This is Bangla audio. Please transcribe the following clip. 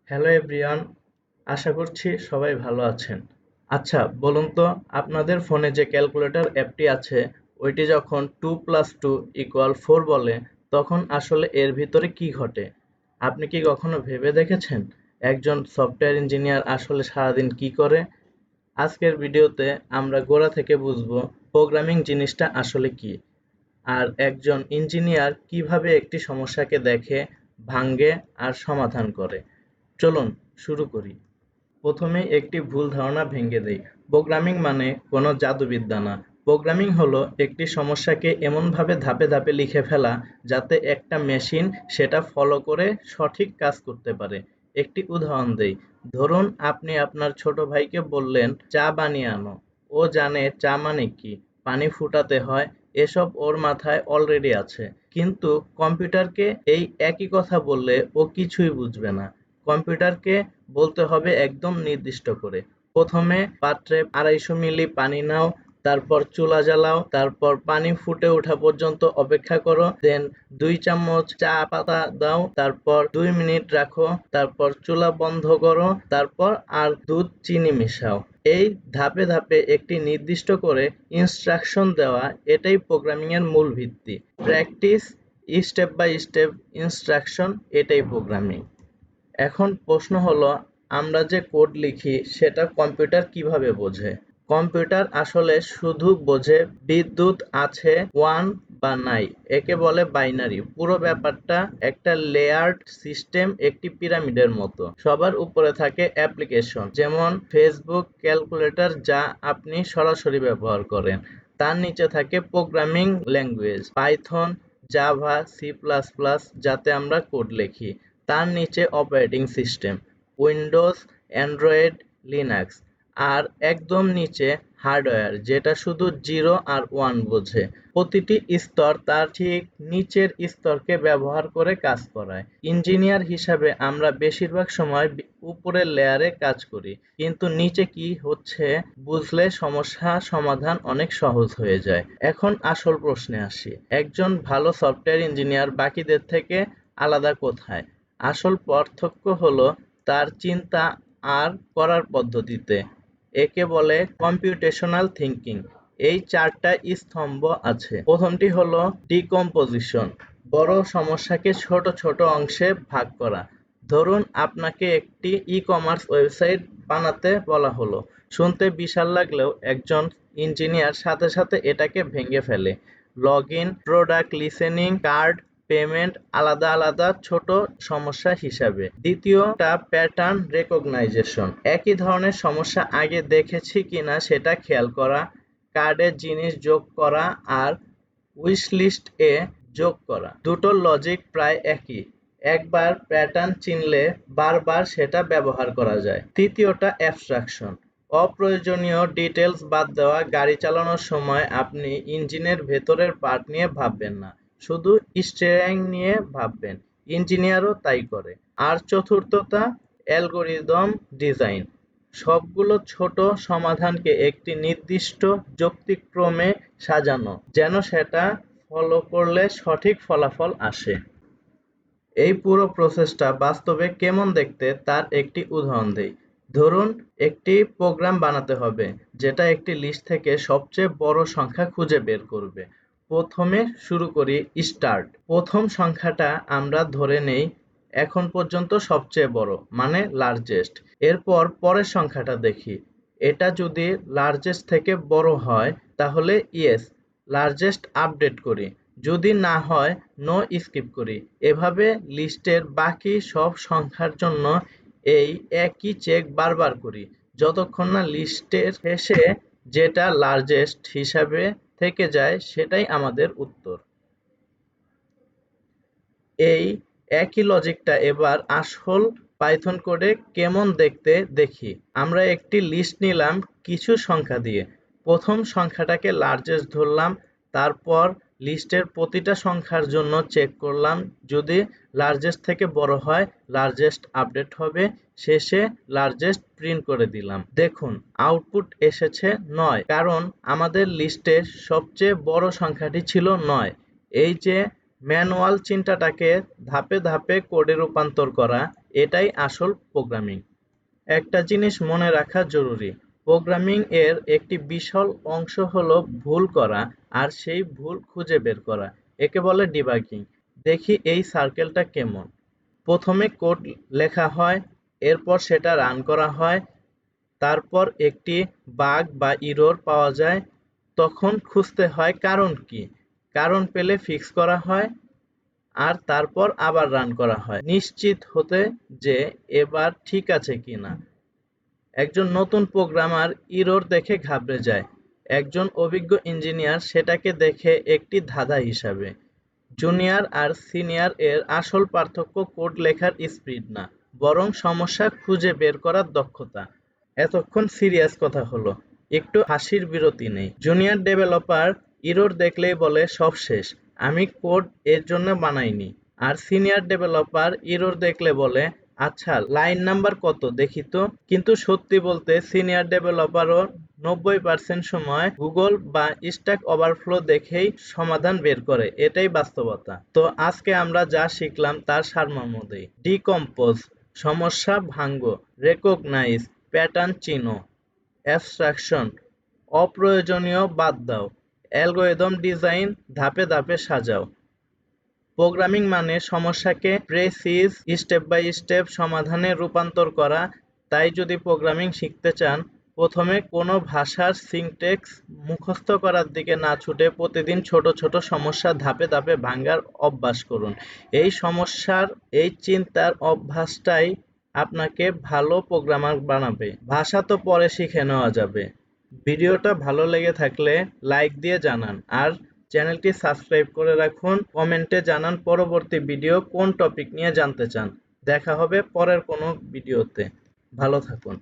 হ্যালো এভরিওয়ান, আশা করছি সবাই ভালো আছেন। আচ্ছা বলুন তো, আপনাদের ফোনে যে ক্যালকুলেটর অ্যাপটি আছে ওইটি যখন 2+2=4 বলে তখন আসলে এর ভিতরে কি ঘটে? আপনি কি কখনো ভেবে দেখেছেন একজন সফটওয়্যার ইঞ্জিনিয়ার আসলে সারাদিন কি করে? আজকের ভিডিওতে আমরা গোড়া থেকে বুঝবো প্রোগ্রামিং জিনিসটা আসলে কি, আর একজন ইঞ্জিনিয়ার কিভাবে একটি সমস্যাকে দেখে, ভাঙে আর সমাধান করে। চলুন শুরু করি। প্রথমেই একটি ভুল ধারণা ভেঙে দেই। প্রোগ্রামিং মানে কোনো জাদুবিদ্যা না। প্রোগ্রামিং হলো একটি সমস্যাকে এমনভাবে ধাপে ধাপে লিখে ফেলা যাতে একটা মেশিন সেটা ফলো করে সঠিক কাজ করতে পারে। একটি উদাহরণ দেই। ধরুন আপনি আপনার ছোট ভাইকে বললেন চা বানিয়ে আনো। ও জানে চা মানে কি, পানি ফুটাতে হয়, এসব ওর মাথায় অলরেডি আছে। কিন্তু কম্পিউটারকে এই একই কথা বললে ও কিছুই বুঝবে না। কম্পিউটারকে বলতে হবে একদম নির্দিষ্ট করে। প্রথমে পাত্রে 250 মিলি পানি নাও, তারপর চুলা জ্বালাও, তারপর পানি ফুটে ওঠা পর্যন্ত অপেক্ষা করো, দেন 2 চামচ চা পাতা দাও, তারপর 2 মিনিট রাখো, তারপর চুলা বন্ধ করো, তারপর আর দুধ চিনি মিশাও। এই ধাপে ধাপে একটি নির্দিষ্ট করে ইনস্ট্রাকশন দেওয়া, এটাই প্রোগ্রামিং এর মূল ভিত্তি। Practice, step by step instruction, এটাই প্রোগ্রামিং। এখন প্রশ্ন হলো, আমরা যে কোড লিখি সেটা কম্পিউটার কিভাবে বোঝে? কম্পিউটার আসলে শুধু বোঝে বিদ্যুৎ আছে 1 বা নাই, একে বলে বাইনারি। পুরো ব্যাপারটা একটা লেয়ার্ড সিস্টেম, একটি পিরামিডের মতো। সবার উপরে থাকে অ্যাপ্লিকেশন, যেমন ফেসবুক, ক্যালকুলেটর, যা আপনি সরাসরি ব্যবহার করেন। তার নিচে থাকে প্রোগ্রামিং ল্যাঙ্গুয়েজ, পাইথন, জাভা, সি++, যাতে আমরা কোড লিখি। তার নিচে operating system, Windows, Android, Linux. আর একদম নিচে হার্ডওয়্যার, যেটা শুধু 0 আর 1 বোঝে। প্রতিটি স্তর তার ঠিক নিচের স্তরকে ব্যবহার করে কাজ করায়। ইঞ্জিনিয়ার হিসাবে আমরা বেশিরভাগ সময় উপরের লেয়ারে কাজ করি, কিন্তু নিচে কি হচ্ছে বুঝলে সমস্যা সমাধান অনেক সহজ হয়ে যায়। এখন আসল প্রশ্নে আসি, একজন ভালো সফটওয়্যার ইঞ্জিনিয়ার বাকিদের থেকে আলাদা কোথায়? আসল পার্থক্য হলো তার চিন্তা আর করার পদ্ধতিতে। একে বলে কম্পিউটেশনাল থিঙ্কিং। এই 4টা স্তম্ভ আছে। প্রথমটি হলো ডিকম্পোজিশন, বড় সমস্যাকে ছোট ছোট অংশে ভাগ করা। ধরুন আপনাকে একটি ই-কমার্স ওয়েবসাইট বানাতে বলা হলো। শুনতে বিশাল লাগলেও একজন ইঞ্জিনিয়ার সাথে সাথে এটাকে ভেঙে ফেলে। Login, product listening, card, payment আলাদা আলাদা ছোট সমস্যা হিসাবে। দ্বিতীয়টা প্যাটার্ন রেকগনাইজেশন, একই ধরনের সমস্যা আগে দেখেছি কিনা সেটা খেয়াল করা, কার্ডে জিনিস যোগ করা আর উইশ লিস্ট এ যোগ করা। দুটোর লজিক প্রায় একই, একবার প্যাটার্ন চিনলে বারবার সেটা ব্যবহার করা যায়। তৃতীয়টা অ্যাবস্ট্রাকশন, অপ্রয়োজনীয় ডিটেলস বাদ দেওয়া। গাড়ি চালানোর সময় আপনি ইঞ্জিনের ভেতরের পার্ট নিয়ে ভাববেন না, শুধু স্টিয়ারিং নিয়ে ভাববেন। ইঞ্জিনিয়ারও তাই করে। আর চতুর্থটা অ্যালগরিদম ডিজাইন, সবগুলো ছোট সমাধানকে একটি নির্দিষ্ট যুক্তিক্রমে সাজানো, যেন সেটা ফলো করলে সঠিক ফলাফল আসে। এই পুরো প্রসেসটা বাস্তবে কেমন দেখতে তার একটি উদাহরণ দেই। ধরুন একটি প্রোগ্রাম বানাতে হবে যেটা একটি লিস্ট থেকে সবচেয়ে বড় সংখ্যা খুঁজে বের করবে। প্রথমে শুরু করি স্টার্ট, প্রথম সংখ্যাটা আমরা ধরে নেই এখন পর্যন্ত সবচেয়ে বড়, মানে লার্জেস্ট। এরপর পরের সংখ্যাটা দেখি, এটা যদি লার্জেস্ট থেকে বড় হয় তাহলে ইয়েস, লার্জেস্ট আপডেট করি, যদি না হয় নো স্কিপ করি। এভাবে লিস্টের বাকি সব সংখ্যার জন্য এই একই চেক বারবার করি, যতক্ষণ না লিস্টের শেষে যেটা লার্জেস্ট হিসাবে থেকে যায় সেটাই আমাদের উত্তর। এই একই লজিকটা এবার আসল পাইথন কোডে কেমন দেখতে দেখি। আমরা একটি লিস্ট নিলাম কিছু সংখ্যা দিয়ে। প্রথম সংখ্যাটাকে লার্জেস্ট ধরলাম, তারপর লিস্টের প্রতিটা সংখ্যার জন্য চেক করলাম, যদি লার্জেস্ট থেকে বড় হয় লার্জেস্ট আপডেট হবে, শেষে লার্জেস্ট প্রিন্ট করে দিলাম। দেখুন আউটপুট এসেছে 9, কারণ আমাদের লিস্টের সবচেয়ে বড় সংখ্যাটি ছিল 9। এই যে ম্যানুয়াল চিন্তাটাকে ধাপে ধাপে কোডে রূপান্তর করা, এটাই আসল প্রোগ্রামিং। একটা জিনিস মনে রাখা জরুরি, প্রোগ্রামিং এর একটি বিশাল অংশ হলো ভুল করা আর সেই ভুল খুঁজে বের করা। একে বলে ডিবাগিং। দেখি এই সার্কেলটা কেমন। প্রথমে কোড লেখা হয়, এরপর সেটা রান করা হয়, তারপর একটি বাগ বা ইরর পাওয়া যায়, তখন খুঁজতে হয় কারণ কি, কারণ পেলে ফিক্স করা হয়, আর তারপর আবার রান করা হয় নিশ্চিত হতে যে এবার ঠিক আছে কিনা। একজন নতুন প্রোগ্রামার ইরর দেখে ঘাবড়ে যায়, একজন অভিজ্ঞ ইঞ্জিনিয়ার সেটাকে দেখে একটি ধাঁধা হিসাবে। জুনিয়র আর সিনিয়র এর আসল পার্থক্য কোড লেখার স্পিড না, বরং সমস্যা খুঁজে বের করার দক্ষতা। এতক্ষণ সিরিয়াস কথা হলো, একটু হাসির বিরতি নেই। জুনিয়র ডেভেলপার ইরর দেখলেই বলে সব শেষ, আমি কোড এর জন্য বানাইনি। আর সিনিয়র ডেভেলপার ইরর দেখলে বলে আচ্ছা লাইন নাম্বার কত দেখি তো। কিন্তু সত্যি বলতে সিনিয়র ডেভেলপারও 90% সময় গুগল বা স্ট্যাক ওভারফ্লো দেখেই সমাধান বের করে, এটাই বাস্তবতা। তো আজকে আমরা যা শিখলাম তার সারমর্ম দেই। ডিকম্পোজ, সমস্যা ভাঙ্গো। রেকগনাইজ, প্যাটার্ন চিনো। অ্যাবস্ট্রাকশন, অপ্রয়োজনীয় বাদ দাও। অ্যালগরিদম ডিজাইন, ধাপে ধাপে সাজাও। প্রোগ্রামিং মানে সমস্যাকে প্রেসিজ স্টেপ বাই স্টেপ সমাধানে রূপান্তর করা। তাই যদি প্রোগ্রামিং শিখতে চান, প্রথমে কোনো ভাষার সিনট্যাক্স মুখস্থ করার দিকে না ছুটে প্রতিদিন ছোট ছোট সমস্যা ধাপে ধাপে ভাঙার অভ্যাস করুন। এই চিন্তার অভ্যাসটাই আপনাকে ভালো প্রোগ্রামার বানাবে। ভাষা তো পরে শিখে নেওয়া যাবে। ভিডিওটা ভালো লেগে থাকলে লাইক দিয়ে জানান, আর চ্যানেলটি সাবস্ক্রাইব করে রাখুন। কমেন্টে জানান পরবর্তী ভিডিও কোন টপিক নিয়ে জানতে চান। দেখা হবে পরের কোনো ভিডিওতে। ভালো থাকুন।